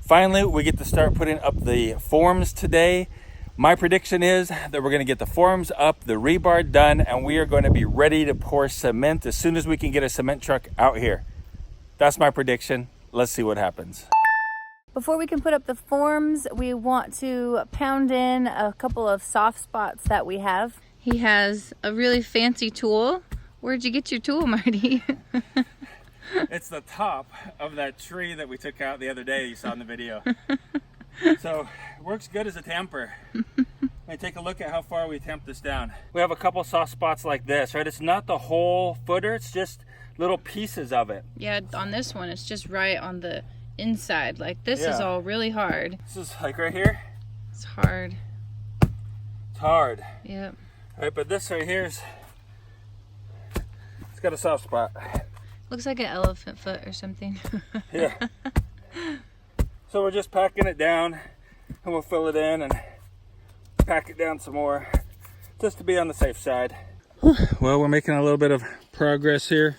Finally, we get to start putting up the forms today. My prediction is that we're going to get the forms up, the rebar done, and we are going to be ready to pour cement as soon as we can get a cement truck out here. That's my prediction. Let's see what happens. Before we can put up the forms, we want to pound in a couple of soft spots that we have. He has a really fancy tool. Where'd you get your tool, Marty? It's the top of that tree that we took out the other day you saw in the video. So it works good as a tamper. Let me take a look at how far we tamp this down. We have a couple soft spots like this, right? It's not the whole footer, it's just little pieces of it. Yeah, on this one, it's just right on the inside. Like this is all really hard. This is like right here. It's hard. It's hard. Yep. All right, but this right here is, it's got a soft spot. Looks like an elephant foot or something. Yeah. So we're just packing it down and we'll fill it in and pack it down some more just to be on the safe side. Well, we're making a little bit of progress here.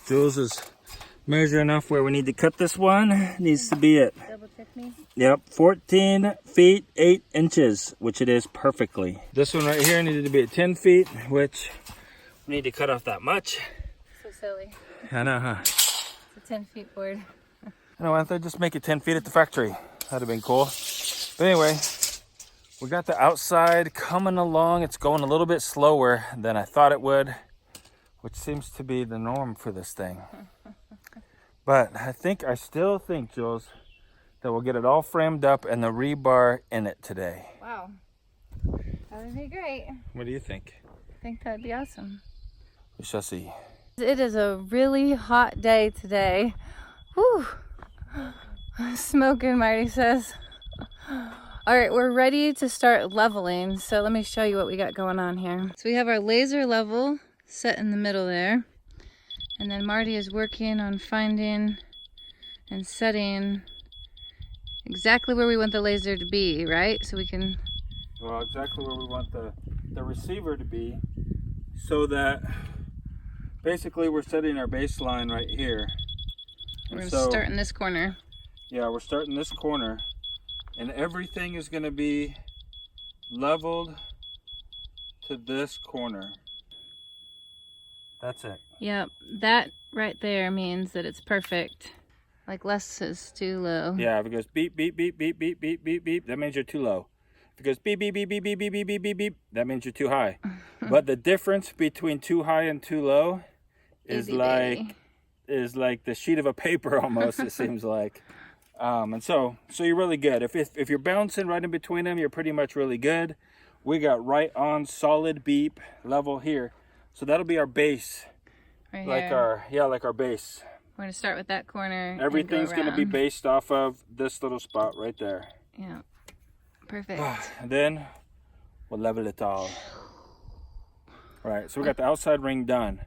Jules is measuring off where we need to cut this one. It needs to be at, Double check me. Yep, 14 feet 8 inches, which it is perfectly. This one right here needed to be at 10 feet, which we need to cut off that much. So silly. I know, huh? It's a 10 feet board. I know, why don't they just make it 10 feet at the factory? That'd have been cool. But anyway, we got the outside coming along. It's going a little bit slower than I thought it would, which seems to be the norm for this thing. But I still think, Jules, that we'll get it all framed up and the rebar in it today. Wow. That would be great. What do you think? I think that'd be awesome. We shall see. It is a really hot day today. Whew. Smoking, Marty says. All right, we're ready to start leveling. So let me show you what we got going on here. So we have our laser level set in the middle there. And then Marty is working on finding and setting exactly where we want the laser to be, right? So we can... Well, exactly where we want the receiver to be, so that basically we're setting our baseline right here. We're going to start in this corner. Yeah, we're starting this corner, and everything is going to be leveled to this corner. That's it. Yep, that right there means that it's perfect. Like less is too low. Yeah, if it goes beep, beep, beep, beep, beep, beep, beep, beep, that means you're too low. If it goes beep, beep, beep, beep, beep, beep, beep, beep, beep, beep, that means you're too high. But the difference between too high and too low is like the sheet of a paper almost, it seems like. And so you're really good. If you're bouncing right in between them, you're pretty much really good. We got right on solid beep level here. So that'll be our base. Right like here. like our base. We're going to start with that corner. Everything's going to be based off of this little spot right there. Yeah. Perfect. And then we'll level it all. All right, so we got the outside ring done.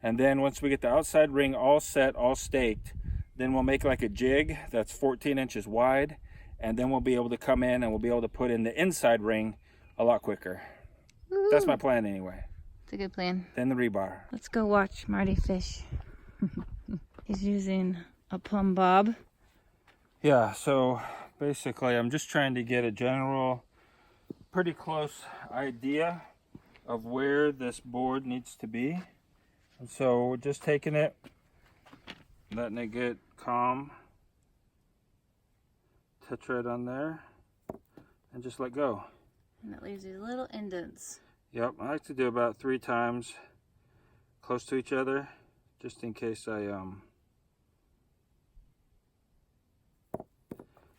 And then once we get the outside ring all set, all staked, then we'll make like a jig that's 14 inches wide. And then we'll be able to come in and we'll be able to put in the inside ring a lot quicker. Woo-hoo. That's my plan anyway. It's a good plan. Then the rebar. Let's go watch Marty fish. He's using a plumb bob. Yeah, so basically I'm just trying to get a general, pretty close idea of where this board needs to be. And so we're just taking it, letting it get calm, touch right on there, and just let go. And that leaves these little indents. Yep, I like to do about 3 times close to each other, just in case I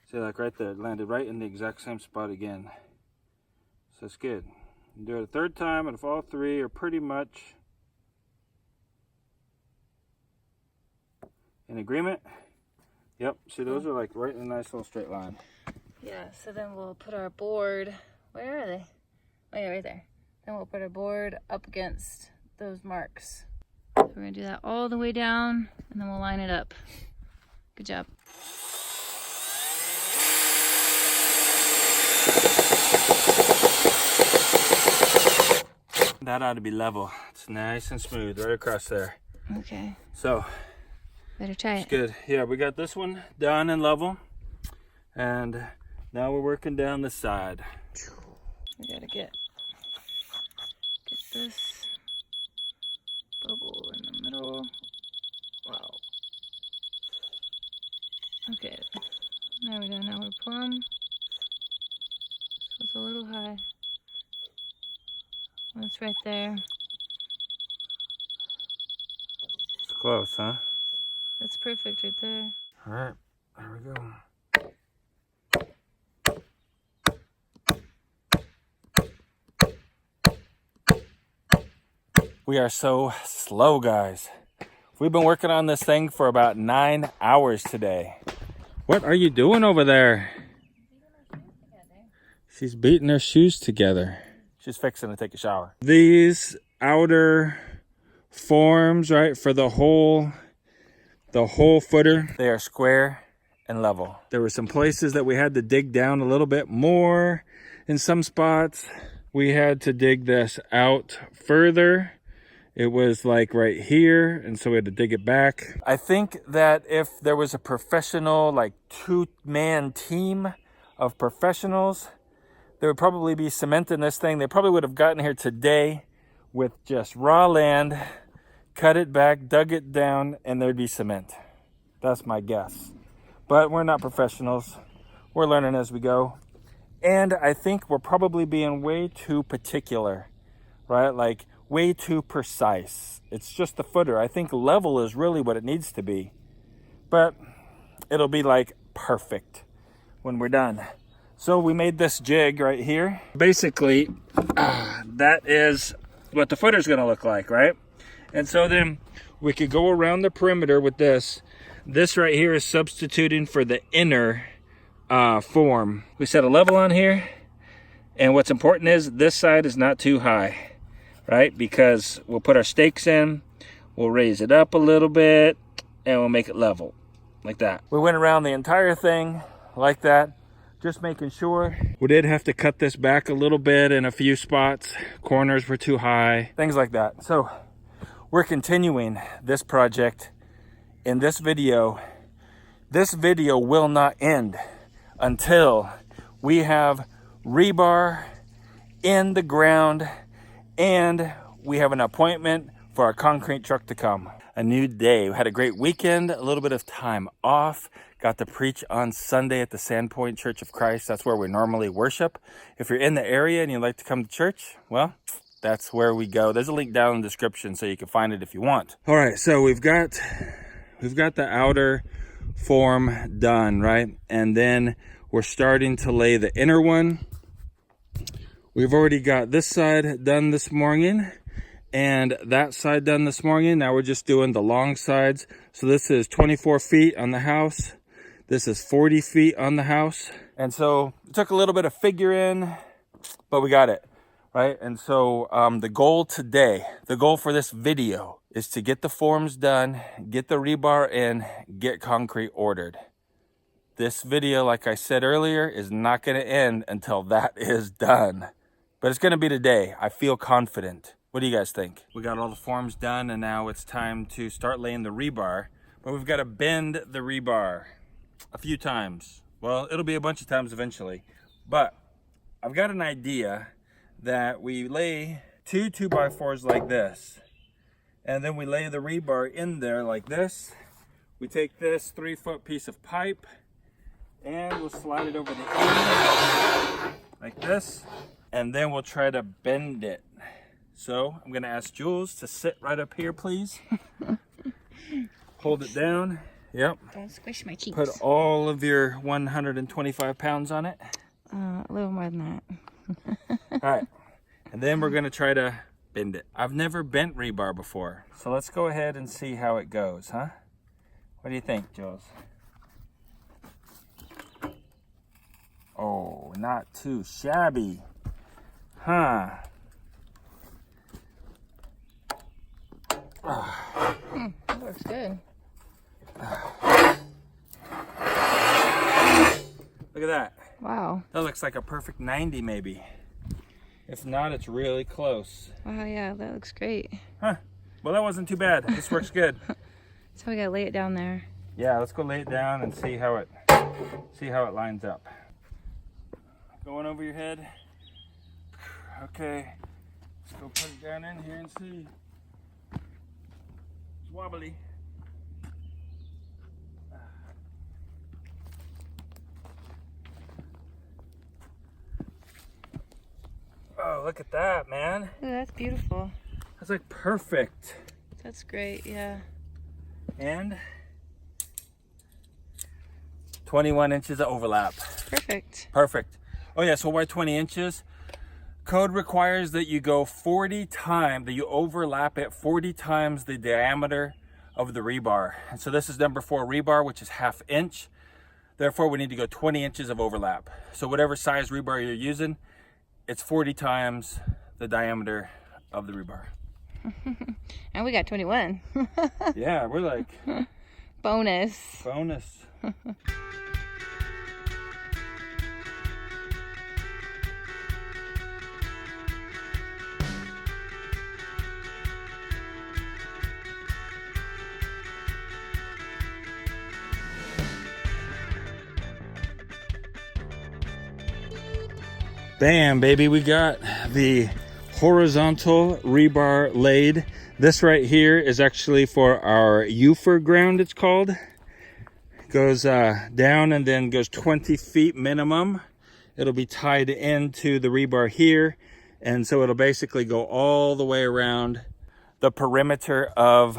see, like right there, it landed right in the exact same spot again. So it's good. You do it a 3rd time, and if all 3 are pretty much in agreement, yep, see those are like right in a nice little straight line. Yeah, so then we'll put our board, where are they? Oh yeah, right there. Then we'll put our board up against those marks. So we're gonna do that all the way down, and then we'll line it up. Good job. That ought to be level. It's nice and smooth right across there. Okay. So Better try It's it. good. Yeah, we got this one done and level. And now we're working down the side. We gotta get this bubble in the middle. Wow. Okay. There we go. Now we're plumb. So it's a little high. That's right there. It's close, huh? That's perfect right there. All right, there we go. We are so slow, guys. We've been working on this thing for about 9 hours today. What are you doing over there? She's beating her shoes together. She's fixing to take a shower. These outer forms, right, for the whole footer, they are square and level. There were some places that we had to dig down a little bit more. In some spots, we had to dig this out further. It was like right here, and so we had to dig it back. I think that if there was a professional, like 2-man team of professionals, there would probably be cement in this thing. They probably would have gotten here today with just raw land, cut it back, dug it down, and there'd be cement. That's my guess. But we're not professionals. We're learning as we go. And I think we're probably being way too particular, right? Like way too precise. It's just the footer. I think level is really what it needs to be. But it'll be like perfect when we're done. So we made this jig right here. Basically, that is what the footer's gonna look like, right? And so then we could go around the perimeter with this. This right here is substituting for the inner form. We set a level on here, and what's important is this side is not too high, right? Because we'll put our stakes in, we'll raise it up a little bit, and we'll make it level, like that. We went around the entire thing like that, just making sure. We did have to cut this back a little bit in a few spots. Corners were too high, things like that. So we're continuing this project in this video. This video will not end until we have rebar in the ground and we have an appointment for our concrete truck to come. A new day. We had a great weekend, a little bit of time off. Got to preach on Sunday at the Sandpoint Church of Christ. That's where we normally worship. If you're in the area and you'd like to come to church, well, that's where we go. There's a link down in the description so you can find it if you want. All right, so we've got the outer form done, right? And then we're starting to lay the inner one. We've already got this side done this morning and that side done this morning. Now we're just doing the long sides. So this is 24 feet on the house. This is 40 feet on the house. And so it took a little bit of figuring, but we got it, right? And so the goal today, the goal for this video is to get the forms done, get the rebar in, get concrete ordered. This video, like I said earlier, is not going to end until that is done. But it's going to be today. I feel confident. What do you guys think? We got all the forms done, and now it's time to start laying the rebar. But we've got to bend the rebar a few times. Well, it'll be a bunch of times eventually. But I've got an idea that we lay 2 2x4s like this. And then we lay the rebar in there like this. We take this 3-foot piece of pipe and we'll slide it over the end like this. And then we'll try to bend it. So I'm gonna ask Jules to sit right up here, please. Hold it down. Yep. Don't squish my cheeks. Put all of your 125 pounds on it. A little more than that. All right. And then we're gonna try to bend it. I've never bent rebar before. So let's go ahead and see how it goes, huh? What do you think, Jules? Oh, not too shabby. Huh. That looks good. Look at that. Wow. That looks like a perfect 90 maybe. If not, it's really close. Wow, yeah, that looks great. Huh. Well, that wasn't too bad. This works good. So we gotta lay it down there. Yeah, let's go lay it down and see how it lines up. Going over your head. Okay, let's go put it down in here and see. It's wobbly. Oh, look at that, man. Ooh, that's beautiful. That's like perfect. That's great, yeah. And 21 inches of overlap. Perfect. Perfect. Oh yeah, so why 20 inches? Code requires that you go 40 times, that you overlap it 40 times the diameter of the rebar. And so this is number 4 rebar, which is 1/2 inch. Therefore, we need to go 20 inches of overlap. So whatever size rebar you're using, it's 40 times the diameter of the rebar. And we got 21. Yeah, we're like... Bonus. Bonus. Bam, baby, we got the horizontal rebar laid. This right here is actually for our Ufer ground, it's called. Goes down and then goes 20 feet minimum. It'll be tied into the rebar here. And so it'll basically go all the way around the perimeter of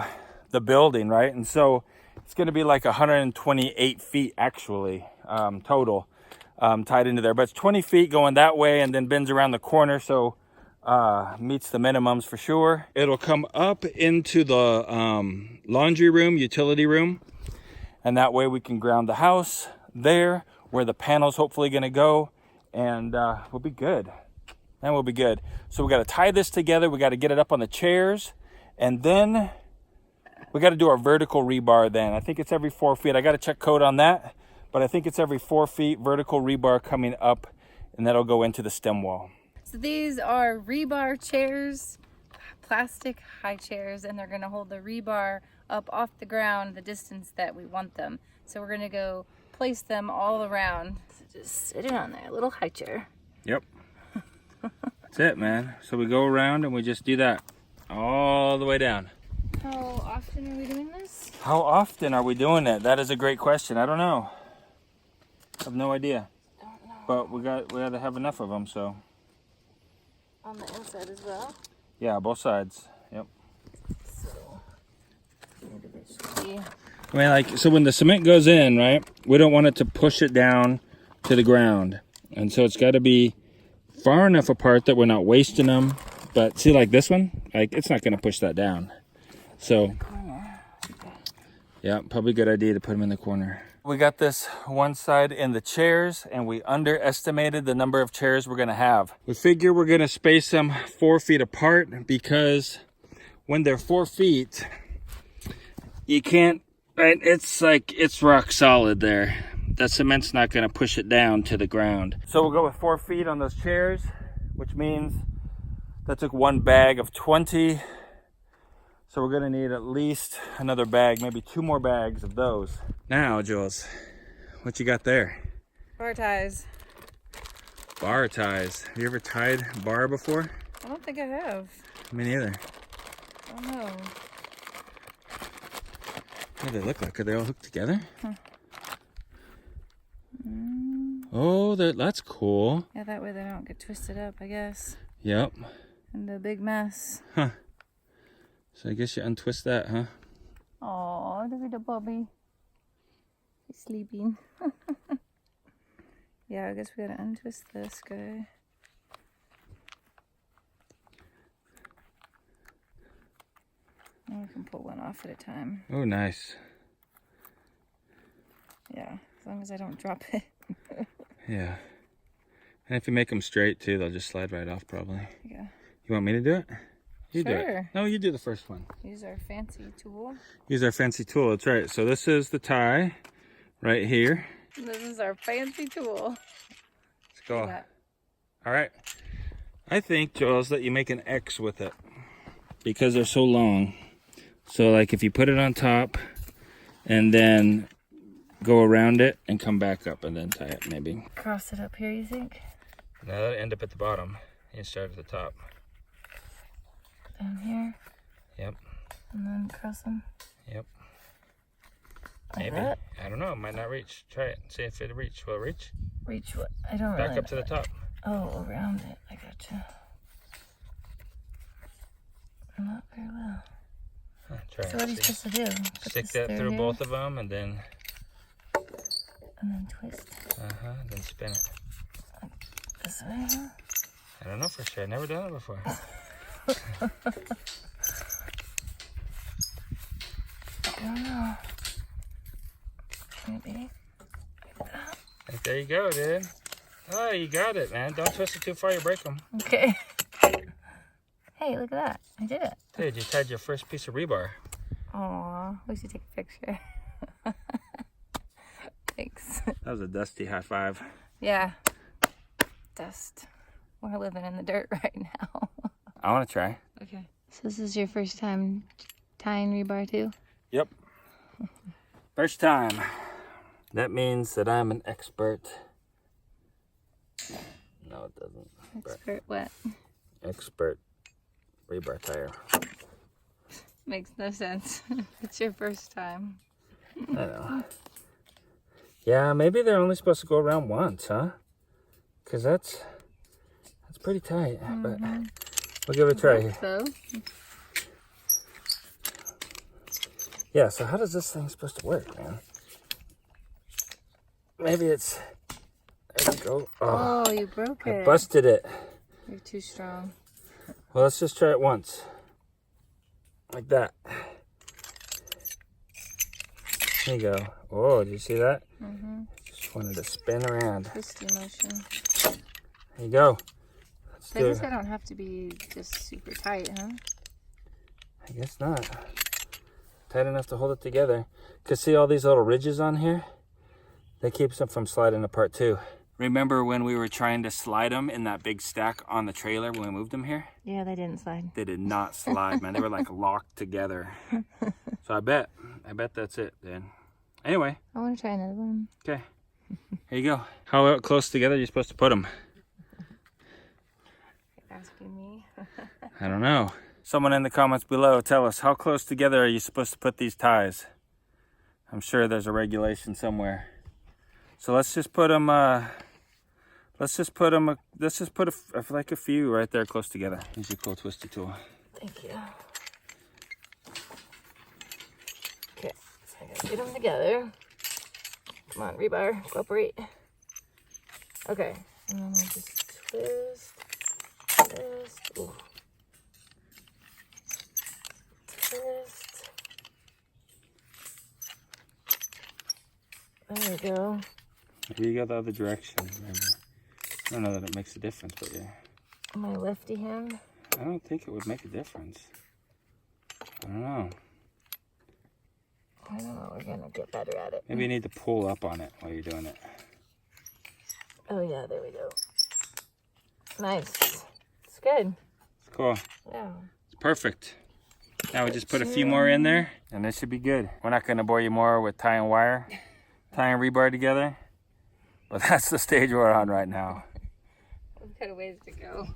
the building, right? And so it's gonna be like 128 feet actually, total. Tied into there, but it's 20 feet going that way and then bends around the corner, so meets the minimums for sure. It'll come up into the laundry room, utility room, and that way we can ground the house there where the panel's hopefully going to go, and we'll be good. And we'll be good. So we got to tie this together, we got to get it up on the chairs, and then we got to do our vertical rebar then. I think it's every 4 feet. I got to check code on that. But I think it's every 4 feet vertical rebar coming up, and that'll go into the stem wall. So these are rebar chairs, plastic high chairs, and they're gonna hold the rebar up off the ground the distance that we want them. So we're gonna go place them all around. So just sit it on there, a little high chair. Yep. That's it, man. So we go around and we just do that all the way down. How often are we doing this? How often are we doing it? That is a great question. I don't know. I have no idea. Don't know. But we got to have enough of them, so. On the inside as well? Yeah, both sides. Yep. So, I mean, like, so when the cement goes in, right, we don't want it to push it down to the ground. And so it's got to be far enough apart that we're not wasting them. But see, like this one, like, it's not going to push that down. So, yeah, probably a good idea to put them in the corner. We got this one side in the chairs, and we underestimated the number of chairs we're gonna have. We figure we're gonna space them 4 feet apart because when they're 4 feet, you can't, right? It's like, it's rock solid there. That cement's not gonna push it down to the ground. So we'll go with 4 feet on those chairs, which means that took one bag of 20. So we're gonna need at least another bag, maybe 2 more bags of those. Now, Jules, what you got there? bar ties. Bar ties. Have you ever tied bar before? I don't think I have. Me neither. I don't know. What do they look like? Are they all hooked together? Huh. Oh, that's cool. Yeah, that way they don't get twisted up, I guess. Yep. And a big mess. Huh. So I guess you untwist that, huh? Oh, look at the Bobby. He's sleeping. Yeah, I guess we gotta untwist this guy. And we can pull one off at a time. Oh, nice. Yeah, as long as I don't drop it. Yeah. And if you make them straight too, they'll just slide right off probably. Yeah. You want me to do it? You do it. Sure. No, you do the first one. Use our fancy tool. Use our fancy tool, that's right. So this is the tie right here. This is our fancy tool. Let's go. All right. I think, Jules, that you make an X with it because they're so long. So like if you put it on top and then go around it and come back up and then tie it maybe. Cross it up here, you think? No, that'll end up at the bottom. You start at the top. Down here? Yep. And then cross them? Yep. Like Maybe. that? I don't know. It might not reach. Try it. See if it'll reach. Will it reach? Reach what? I don't Back really up to the top. Oh, around it. I gotcha. Not very well. Try So it. what are you See. supposed to do? Put Stick this that through here, both of them and then and then twist then spin it. this way, huh? I don't know for sure. I've never done it before. I don't know. Maybe. Like, there you go, dude. Oh, you got it, man. Don't twist it too far. You break them. Okay. Hey, look at that. I did it. Dude, you tied your first piece of rebar. Aw, we should take a picture. Thanks. That was a dusty high five. Yeah. Dust. We're living in the dirt right now. I want to try. Okay. So this is your first time tying rebar too? Yep. First time. That means that I'm an expert. No, it doesn't. Expert what? Expert rebar tire. Makes no sense. It's your first time. I know. Yeah, maybe they're only supposed to go around once, huh? Because that's pretty tight. But we'll give it a try here. So? Yeah, so how does this thing supposed to work, man? Maybe it's... There we go. Oh, you broke it. I busted it. You're too strong. Well, let's just try it once. Like that. There you go. Oh, did you see that? Just wanted to spin around. Twisty motion. There you go. Let's So I do guess I don't have to be just super tight, huh? I guess not. Tight enough to hold it together. Because see all these little ridges on here? That keeps them from sliding apart too. Remember when we were trying to slide them in that big stack on the trailer when we moved them here? Yeah, they didn't slide. They did not slide, man. They were like locked together. So I bet that's it then. Anyway. I want to try another one. Okay. Here you go. How close together are you supposed to put them? You're asking me? I don't know. Someone in the comments below, tell us, how close together are you supposed to put these ties? I'm sure there's a regulation somewhere. So let's just put them, let's just put like a few right there close together. Use your cool twisty tool. Thank you. Okay, so I gotta get them together. Come on, rebar, cooperate. Okay, and then we'll just twist. Ooh. Twist. There we go. Maybe you go the other direction. Maybe. I don't know that it makes a difference, but yeah. My lefty hand. I don't think it would make a difference. I don't know. I don't know, we're gonna get better at it. Maybe you need to pull up on it while you're doing it. Oh yeah, there we go. Nice. It's good. It's cool. Yeah. It's perfect. Now we just put a few more in there and this should be good. We're not gonna bore you more with tying wire, tying rebar together, but that's the stage we're on right now. We've got a ways to go.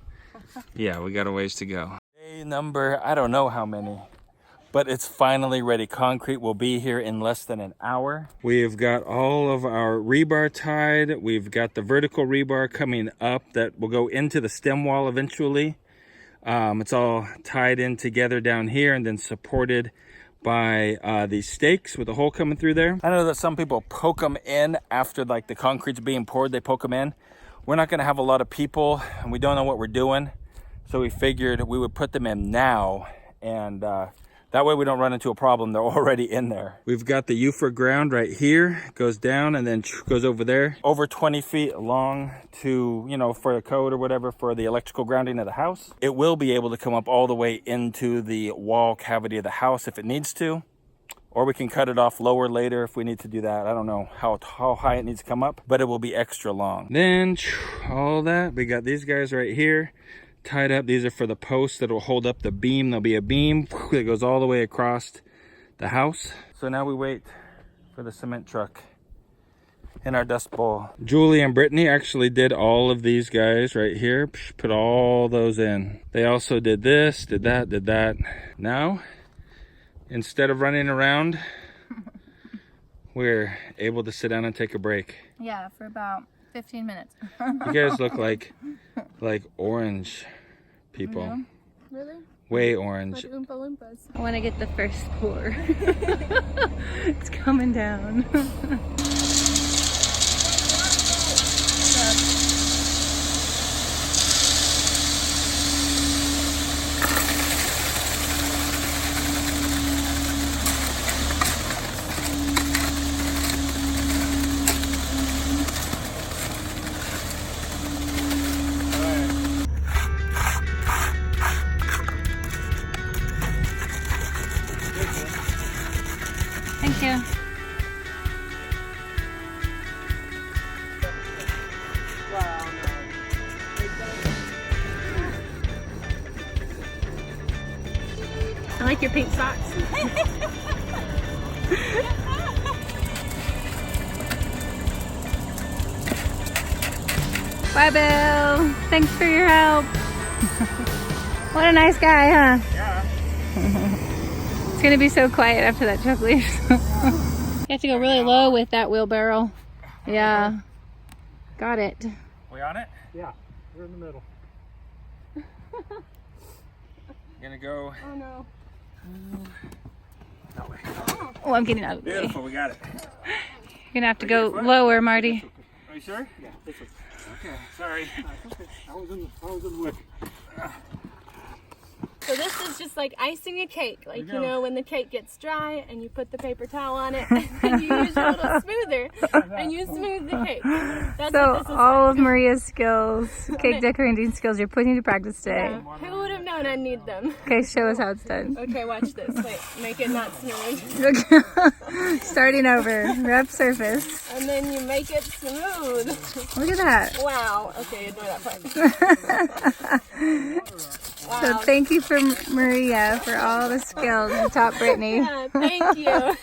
Yeah, we got a ways to go. Day number, I don't know how many, but it's finally ready. Concrete will be here in less than an hour. We've got all of our rebar tied. We've got the vertical rebar coming up that will go into the stem wall eventually. It's all tied in together down here and then supported by these stakes with a hole coming through there. I know that some people poke them in after like the concrete's being poured, they poke them in. We're not gonna have a lot of people and we don't know what we're doing. So we figured we would put them in now and that way we don't run into a problem. They're already in there. We've got the U for ground right here, goes down and then goes over there. Over 20 feet long to, you know, for a code or whatever for the electrical grounding of the house. It will be able to come up all the way into the wall cavity of the house if it needs to. Or we can cut it off lower later if we need to do that. I don't know how high it needs to come up, but it will be extra long. Then all that, we got these guys right here tied up. These are for the posts that will hold up the beam. There'll be a beam that goes all the way across the house. So now we wait for the cement truck in our dust bowl. Julie and Brittany actually did all of these guys right here. Put all those in. They also did this, did that, did that. Now, instead of running around, we're able to sit down and take a break. Yeah, for about 15 minutes. You guys look like orange people. Yeah. Really? Way orange. Like Oompa Loompas. I want to get the first pour. It's coming down. Thank you. I like your pink socks. Bye, Bill. Thanks for your help. What a nice guy, huh? Yeah. It's gonna be so quiet after that truck leaves. You have to go really low with that wheelbarrow. Yeah. Got it. We on it? Yeah, we're in the middle. Gonna go. Oh no. That way. Oh, I'm getting out of the way. Beautiful, we got it. You're gonna have to go lower, Marty. Are you sure? Yeah, this is. Okay, sorry. Okay. I was in the wood. So this is just like icing a cake. Like, you you go. know, when the cake gets dry and you put the paper towel on it and you use your little smoother and you smooth the cake. That's So what this is all like. of Maria's skills, cake decorating skills, you're putting to practice today. Yeah. Who would have known I'd need them? Okay, show us how it's done. Okay, watch this. Wait, make it not smooth. Starting over, rough surface. And then you make it smooth. Look at that. Wow. Okay, ignore that part. So thank you for Maria for all the skills you taught Brittany. Yeah, thank you.